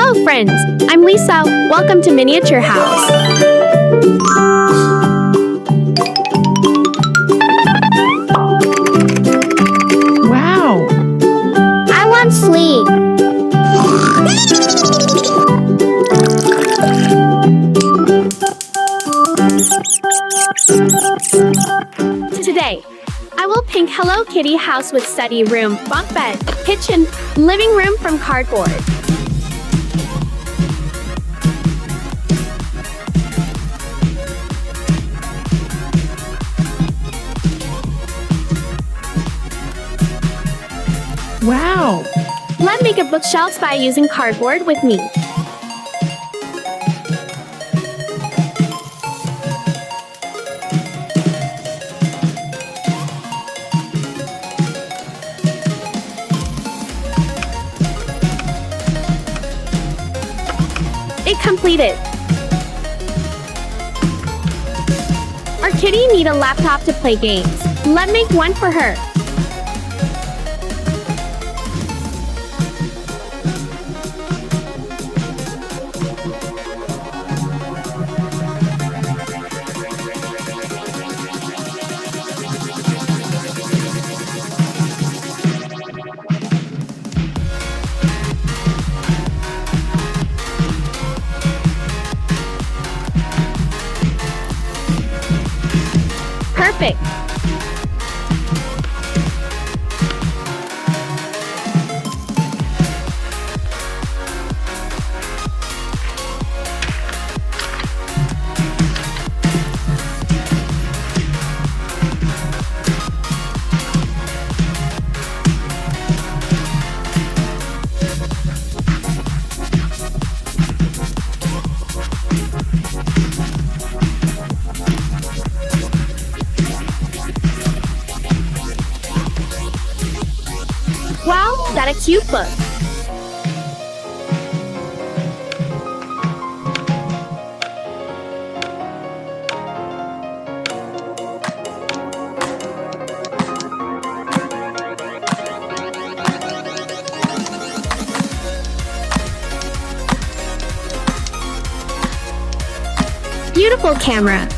Hello friends, I'm Lisa. Welcome to Miniature House. Wow! I want sleep. Today, I will paint Hello Kitty house with study room, bunk bed, kitchen, living room from cardboard. Wow! Let's make a bookshelf by using cardboard with me. It completed. Our kitty need a laptop to play games. Let's make one for her. Perfect. Wow, that's a cute book. Beautiful camera.